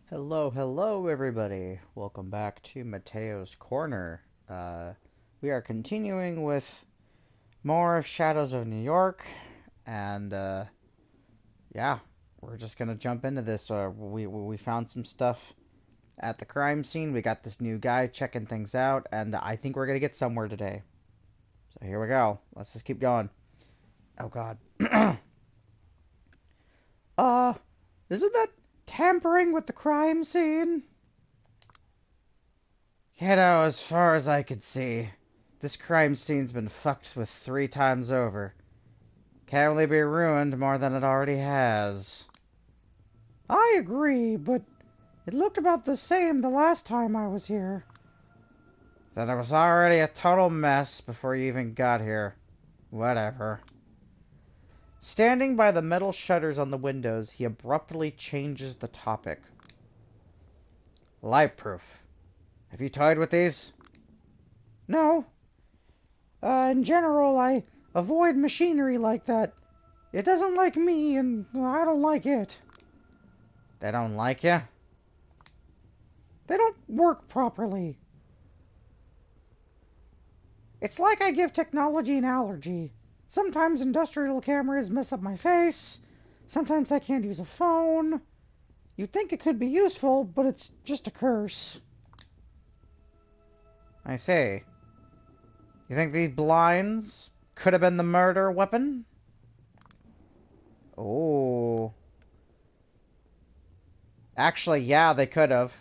Hello, everybody. Welcome back to Matteo's Corner. We are continuing with more of Shadows of New York, and yeah, we're just gonna jump into this. We found some stuff at the crime scene. We got this new guy checking things out, and I think we're gonna get somewhere today. So here we go. Let's just keep going. Oh God. uh, isn't that tampering with the crime scene? Kiddo, as far as I could see, this crime scene's been fucked with 3 times over. Can't really be ruined more than it already has. I agree, but it looked about the same the last time I was here. Then it was already a total mess before you even got here. Whatever. Standing by the metal shutters on the windows, he abruptly changes the topic. Light proof. Have you toyed with these? No. In general, I avoid machinery like that. It doesn't like me, and I don't like it. They don't like you? They don't work properly. It's like I give technology an allergy. Sometimes industrial cameras mess up my face. Sometimes I can't use a phone. You'd think it could be useful, but it's just a curse. I say, you think these blinds could have been the murder weapon? Oh. Actually, yeah, they could have.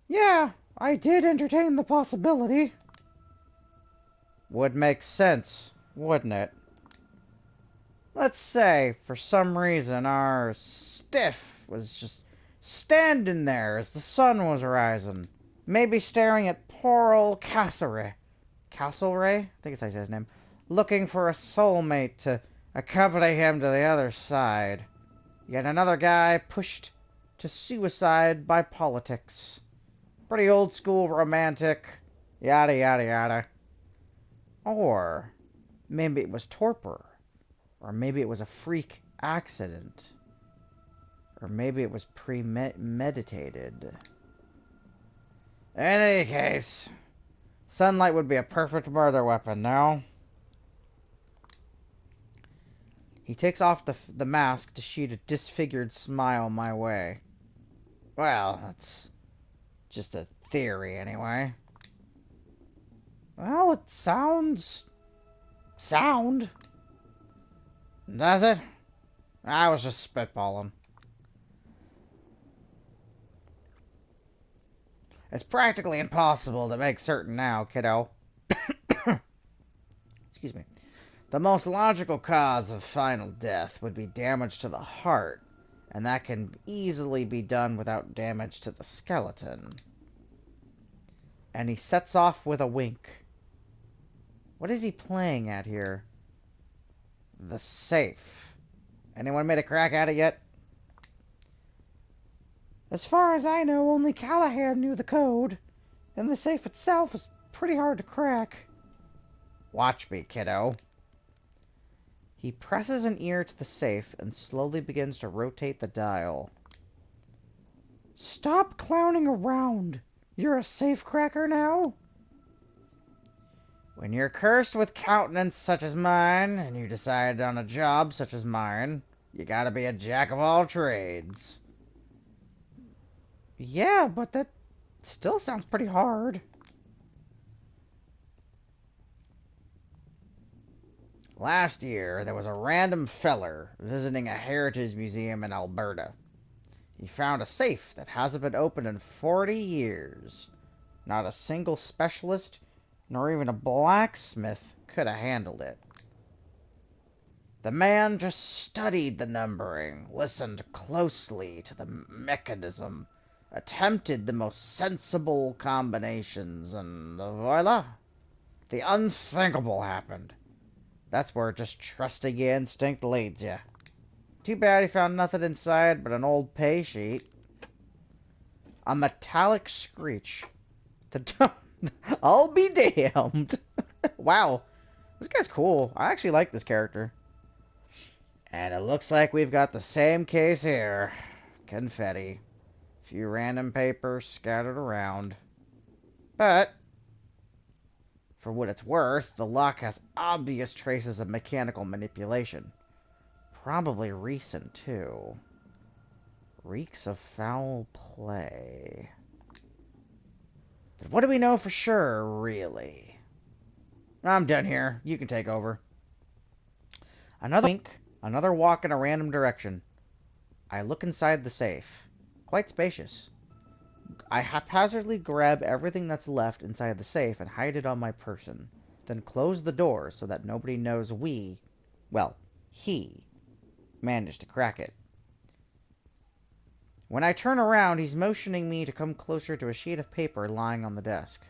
Yeah, I did entertain the possibility. Would make sense, wouldn't it? Let's say, for some reason, our stiff was just standing there as the sun was rising, maybe staring at poor old Castlereagh. Castlereagh? I think it's like his name. Looking for a soulmate to accompany him to the other side. Yet another guy pushed to suicide by politics. Pretty old school romantic. Yada yada yada. Or maybe it was torpor. Or maybe it was a freak accident. Or maybe it was premeditated. In any case, sunlight would be a perfect murder weapon, no? He takes off the mask to shoot a disfigured smile my way. Well, that's just a theory, anyway. Well, it sounds sound. Does it? I was just spitballing. It's practically impossible to make certain now, kiddo. Excuse me. The most logical cause of final death would be damage to the heart, and that can easily be done without damage to the skeleton. And he sets off with a wink. What is he playing at here? The safe. Anyone made a crack at it yet? As far as I know, only Callahan knew the code, and the safe itself is pretty hard to crack. Watch me, kiddo. He presses an ear to the safe and slowly begins to rotate the dial. Stop clowning around. You're a safe cracker now? When you're cursed with countenance such as mine, and you decide on a job such as mine, you gotta be a jack of all trades. Yeah, but that still sounds pretty hard. Last year, there was a random feller visiting a heritage museum in Alberta. He found a safe that hasn't been opened in 40 years. Not a single specialist, nor even a blacksmith, could have handled it. The man just studied the numbering, listened closely to the mechanism, attempted the most sensible combinations, and voila! The unthinkable happened. That's where just trusting your instinct leads you. Too bad he found nothing inside but an old pay sheet. A metallic screech. I'll be damned. Wow. This guy's cool. I actually like this character. And it looks like we've got the same case here. confetti. A few random papers scattered around. But, for what it's worth, the lock has obvious traces of mechanical manipulation. Probably recent, too. Reeks of foul play. But what do we know for sure, really? I'm done here. You can take over. Another wink, another walk in a random direction. I look inside the safe. Quite spacious. I haphazardly grab everything that's left inside the safe and hide it on my person. Then close the door so that nobody knows he managed to crack it. When I turn around, he's motioning me to come closer to a sheet of paper lying on the desk.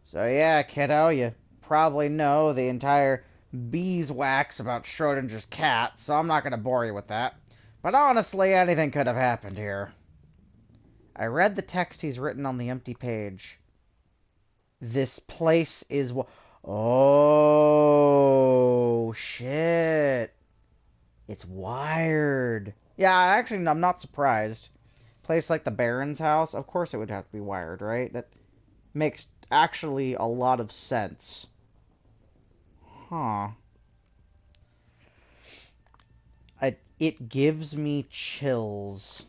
So yeah, kiddo, you probably know the entire beeswax about Schrodinger's cat, so I'm not going to bore you with that. But honestly, anything could have happened here. I read the text he's written on the empty page. This place is Oh, shit. It's wired. Yeah, actually, I'm not surprised. Place like the Baron's house, of course it would have to be wired, right? That makes actually a lot of sense. Huh. It gives me chills.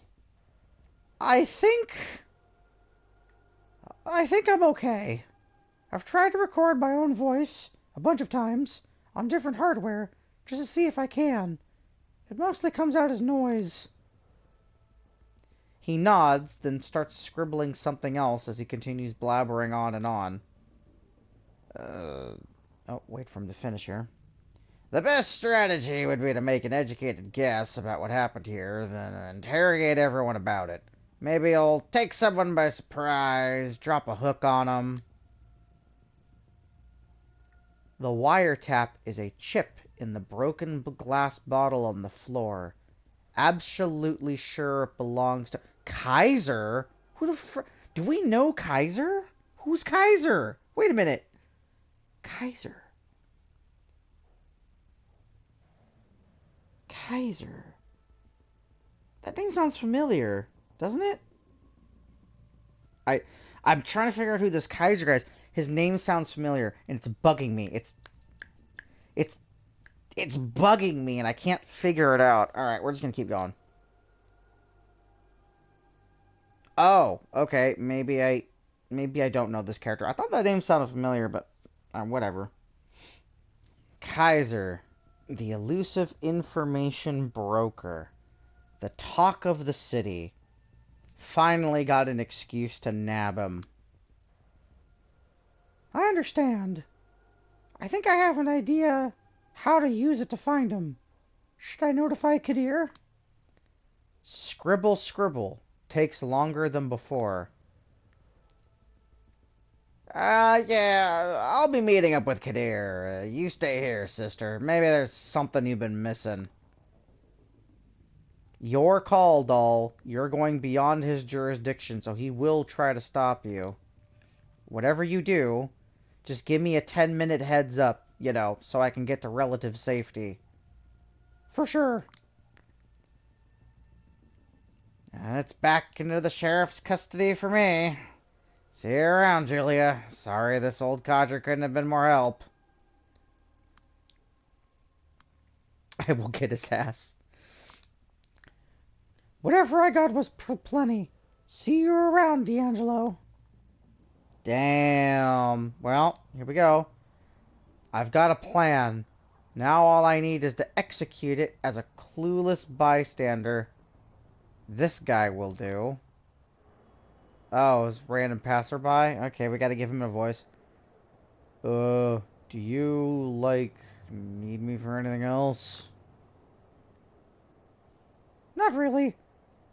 I think I'm okay. I've tried to record my own voice a bunch of times on different hardware just to see if I can. It mostly comes out as noise. He nods, then starts scribbling something else as he continues blabbering on and on. Wait for him to finish here. The best strategy would be to make an educated guess about what happened here, then interrogate everyone about it. Maybe you'll take someone by surprise, drop a hook on them. The wiretap is a chip in the broken glass bottle on the floor. Absolutely sure it belongs to... Kaiser? Who the Do we know Kaiser? Who's Kaiser? Wait a minute. Kaiser. That name sounds familiar, doesn't it? I'm trying to figure out who this Kaiser guy is. His name sounds familiar, and it's bugging me. It's bugging me, and I can't figure it out. All right, we're just gonna keep going. Oh, okay. Maybe I don't know this character. I thought that name sounded familiar, but whatever. Kaiser, the elusive information broker, the talk of the city. Finally got an excuse to nab him. I understand. I think I have an idea how to use it to find him. Should I notify Kadir? Scribble, scribble. Takes longer than before. Yeah, I'll be meeting up with Kadir. You stay here, sister. Maybe there's something you've been missing. Your call, doll. You're going beyond his jurisdiction, so he will try to stop you. Whatever you do, just give me a 10-minute heads up, so I can get to relative safety. For sure. It's back into the sheriff's custody for me. See you around, Julia. Sorry this old codger couldn't have been more help. I will get his ass. Whatever I got was plenty. See you around, D'Angelo. Damn. Well, here we go. I've got a plan. Now all I need is to execute it as a clueless bystander. This guy will do. Oh, it's random passerby? Okay, we gotta give him a voice. Do you, need me for anything else? Not really.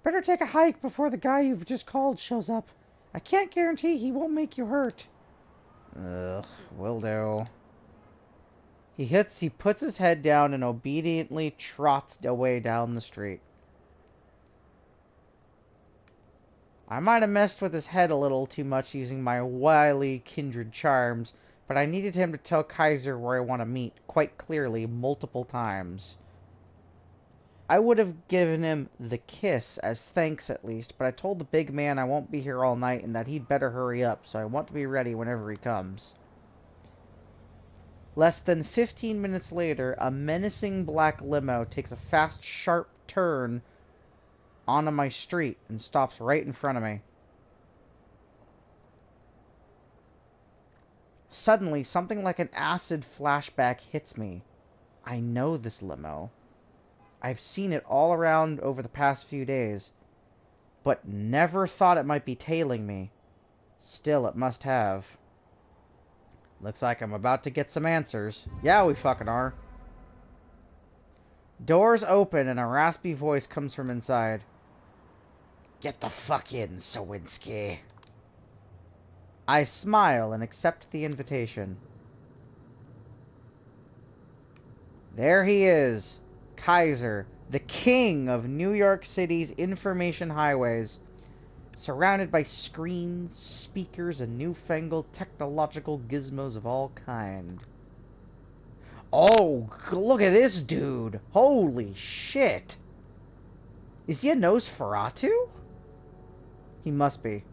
Better take a hike before the guy you've just called shows up. I can't guarantee he won't make you hurt. Ugh, will do. He puts his head down and obediently trots away down the street. I might have messed with his head a little too much using my wily kindred charms, but I needed him to tell Kaiser where I want to meet, quite clearly, multiple times. I would have given him the kiss as thanks at least, but I told the big man I won't be here all night and that he'd better hurry up, so I want to be ready whenever he comes. Less than 15 minutes later, a menacing black limo takes a fast, sharp turn onto my street and stops right in front of me. Suddenly, something like an acid flashback hits me. I know this limo. I've seen it all around over the past few days, but never thought it might be tailing me. Still, it must have. Looks like I'm about to get some answers. Yeah, we fucking are. Doors open and a raspy voice comes from inside. Get the fuck in, Sowinski. I smile and accept the invitation. There he is, Kaiser, the king of New York City's information highways, surrounded by screens, speakers, and newfangled technological gizmos of all kind. Oh, look at this dude! Holy shit! Is he a Nosferatu? He must be.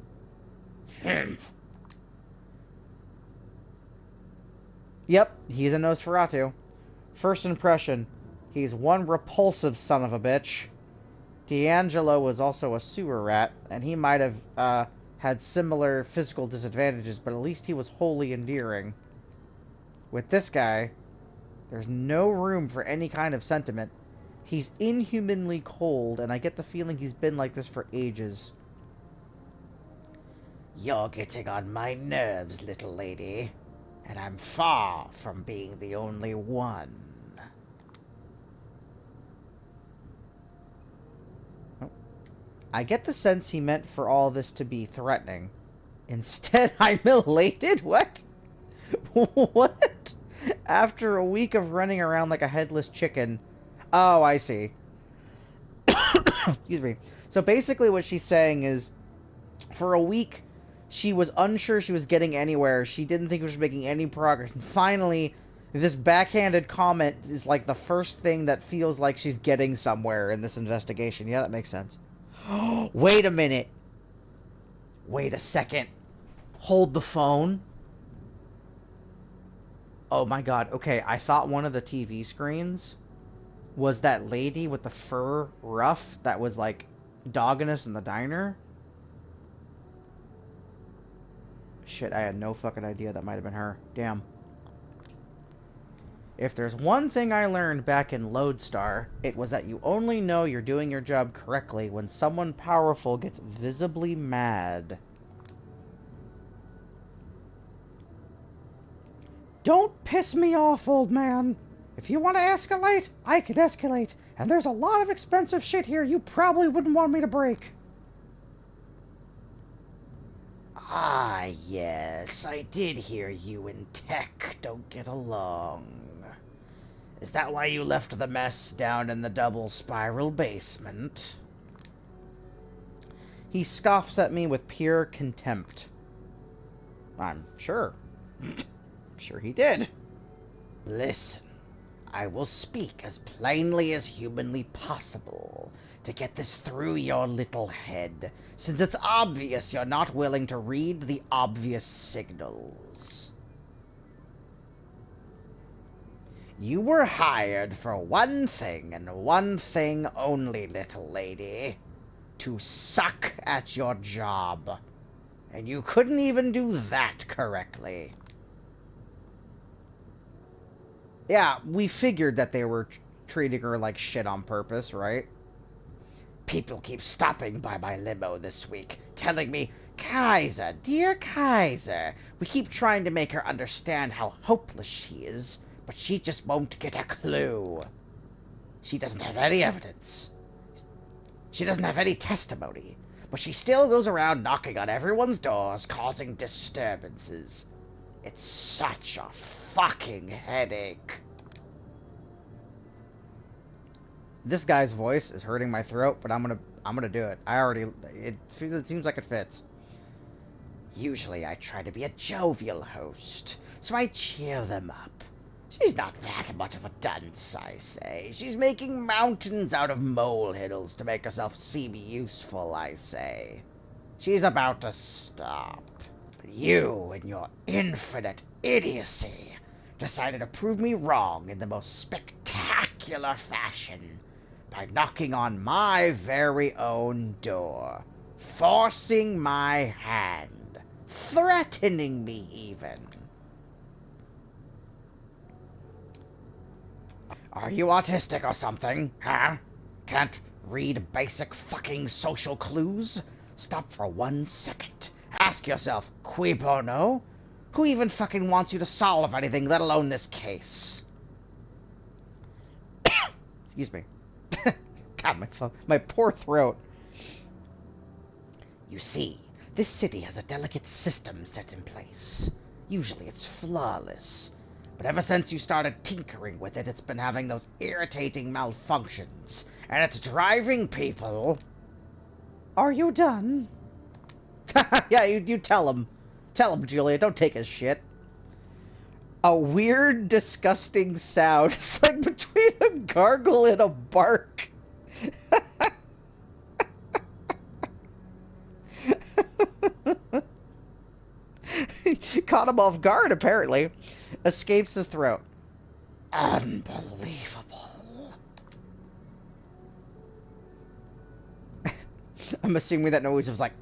Yep, he's a Nosferatu. First impression, he's one repulsive son of a bitch. D'Angelo was also a sewer rat, and he might have had similar physical disadvantages, but at least he was wholly endearing. With this guy, there's no room for any kind of sentiment. He's inhumanly cold, and I get the feeling he's been like this for ages. You're getting on my nerves, little lady, and I'm far from being the only one. I get the sense he meant for all this to be threatening. Instead, I'm elated? What? What? After a week of running around like a headless chicken. Oh, I see. Excuse me. So basically what she's saying is, for a week, she was unsure she was getting anywhere. She didn't think she was making any progress. And finally, this backhanded comment is like the first thing that feels like she's getting somewhere in this investigation. Yeah, that makes sense. Wait a minute. Wait a second. Hold the phone. Oh my god. Okay, I thought one of the TV screens was that lady with the fur ruff that was like dogging us in the diner. Shit, I had no fucking idea that might have been her. Damn. If there's one thing I learned back in Lodestar, it was that you only know you're doing your job correctly when someone powerful gets visibly mad. Don't piss me off, old man. If you want to escalate, I can escalate. And there's a lot of expensive shit here you probably wouldn't want me to break. Ah, yes, I did hear you and Tech don't get along. Is that why you left the mess down in the double spiral basement? He scoffs at me with pure contempt. I'm sure. Sure he did. Listen, I will speak as plainly as humanly possible to get this through your little head, since it's obvious you're not willing to read the obvious signals. You were hired for one thing and one thing only, little lady. To suck at your job. And you couldn't even do that correctly. Yeah, we figured that they were treating her like shit on purpose, right? People keep stopping by my limo this week, telling me, Kaiser, dear Kaiser, we keep trying to make her understand how hopeless she is, but she just won't get a clue. She doesn't have any evidence. She doesn't have any testimony, but she still goes around knocking on everyone's doors, causing disturbances. It's such a fucking headache. This guy's voice is hurting my throat, but I'm gonna do it. It seems like it fits. Usually I try to be a jovial host, so I cheer them up. She's not that much of a dunce, I say. She's making mountains out of molehills to make herself seem useful, I say. She's about to stop. But you, in your infinite idiocy, decided to prove me wrong in the most spectacular fashion by knocking on my very own door, forcing my hand, threatening me even. Are you autistic or something, huh? Can't read basic fucking social clues? Stop for 1 second. Ask yourself, cui bono? Who even fucking wants you to solve anything, let alone this case? Excuse me. God, my poor throat. You see, this city has a delicate system set in place. Usually it's flawless. But ever since you started tinkering with it, it's been having those irritating malfunctions. And it's driving people... Are you done? Yeah, you tell him. Tell him, Julia. Don't take his shit. A weird, disgusting sound. It's like between a gargle and a bark. Caught him off guard, apparently. Escapes his throat. Unbelievable. I'm assuming that noise was like...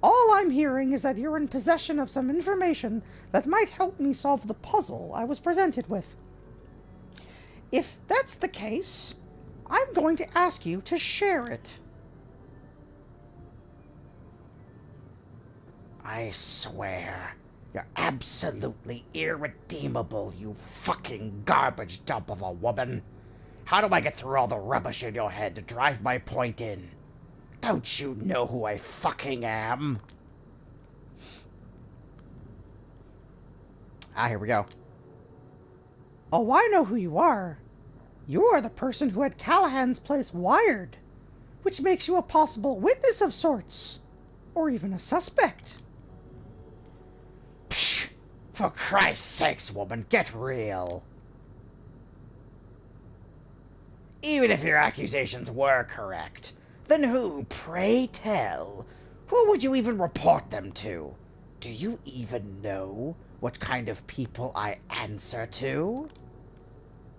All I'm hearing is that you're in possession of some information that might help me solve the puzzle I was presented with. If that's the case, I'm going to ask you to share it. I swear, you're absolutely irredeemable, you fucking garbage dump of a woman. How do I get through all the rubbish in your head to drive my point in? Don't you know who I fucking am? Ah, here we go. Oh, I know who you are. You are the person who had Callahan's place wired, which makes you a possible witness of sorts, or even a suspect. Psh! For Christ's sakes, woman, get real. Even if your accusations were correct, then who, pray tell, who would you even report them to? Do you even know what kind of people I answer to?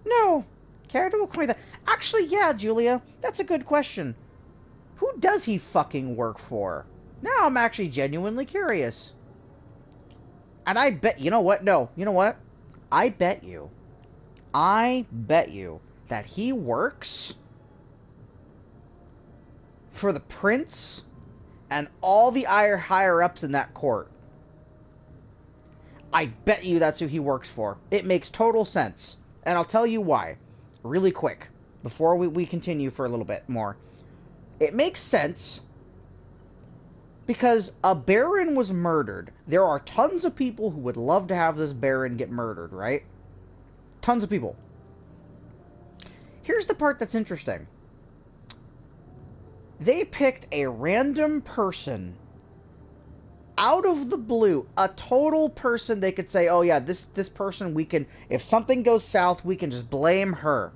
No. Care to acquire that? Actually, yeah, Julia, that's a good question. Who does he fucking work for? Now I'm actually genuinely curious. And I bet, you know what? No, you know what? I bet you that he works for the prince and all the higher-ups in that court. I bet you that's who he works for. It makes total sense. And I'll tell you why. Really quick. Before we continue for a little bit more. It makes sense because a baron was murdered. There are tons of people who would love to have this baron get murdered, right? Tons of people. Here's the part that's interesting. They picked a random person out of the blue, a total person they could say, oh yeah, this person we can, if something goes south, we can just blame her.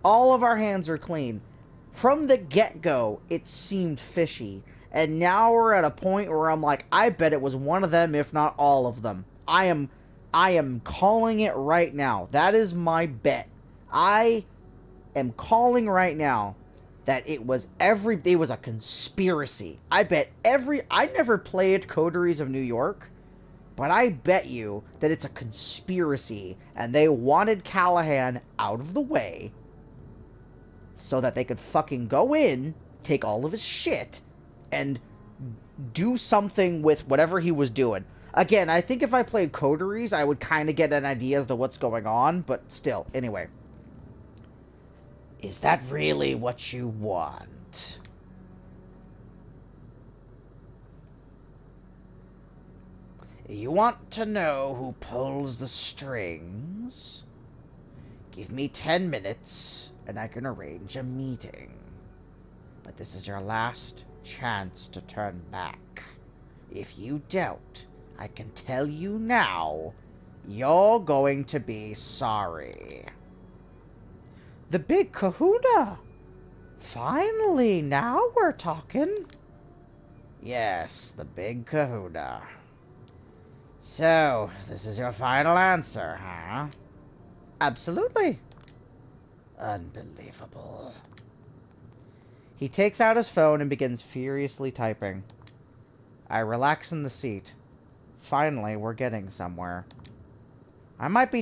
All of our hands are clean. From the get-go, it seemed fishy. And now we're at a point where I'm like, I bet it was one of them, if not all of them. I am calling it right now. That is my bet. I am calling right now that it was a conspiracy. I never played Coteries of New York, but I bet you that it's a conspiracy, and they wanted Callahan out of the way so that they could fucking go in, take all of his shit, and do something with whatever he was doing. Again, I think if I played Coteries, I would kind of get an idea as to what's going on, but still, anyway. Is that really what you want? You want to know who pulls the strings? Give me 10 minutes, and I can arrange a meeting. But this is your last chance to turn back. If you don't, I can tell you now You're going to be sorry. The big kahuna! Finally, now we're talking. Yes, the big kahuna. So, this is your final answer, huh? Absolutely. Unbelievable. He takes out his phone and begins furiously typing. I relax in the seat. Finally, we're getting somewhere. It might be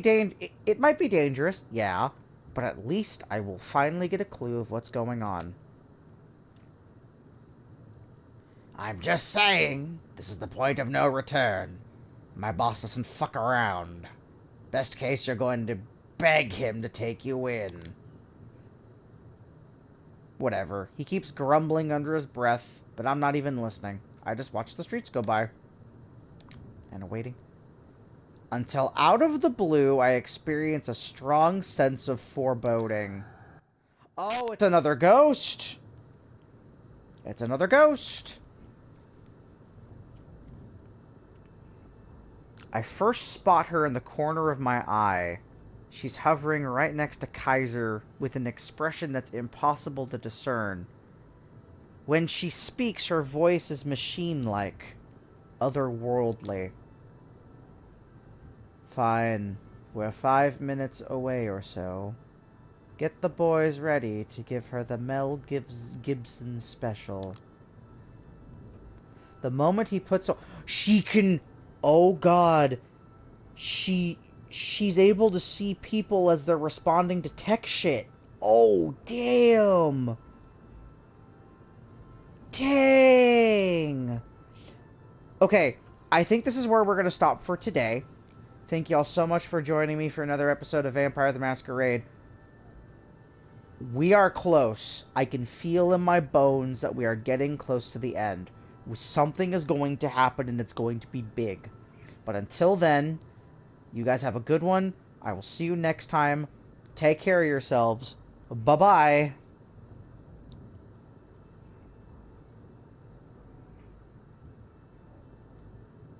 dangerous, yeah, but at least I will finally get a clue of what's going on. I'm just saying, this is the point of no return. My boss doesn't fuck around. Best case, you're going to beg him to take you in. Whatever. He keeps grumbling under his breath, but I'm not even listening. I just watch the streets go by. And waiting. Until out of the blue, I experience a strong sense of foreboding. Oh, it's another ghost! It's another ghost! I first spot her in the corner of my eye. She's hovering right next to Kaiser with an expression that's impossible to discern. When she speaks, her voice is machine-like, otherworldly. Fine. We're 5 minutes away or so. Get the boys ready to give her the Mel Gibson special. The moment he puts on... She can... Oh god. She's able to see people as they're responding to tech shit. Oh, damn. Dang. Okay, I think this is where we're going to stop for today. Thank y'all so much for joining me for another episode of Vampire the Masquerade. We are close. I can feel in my bones that we are getting close to the end. Something is going to happen and it's going to be big. But until then, you guys have a good one. I will see you next time. Take care of yourselves. Bye-bye.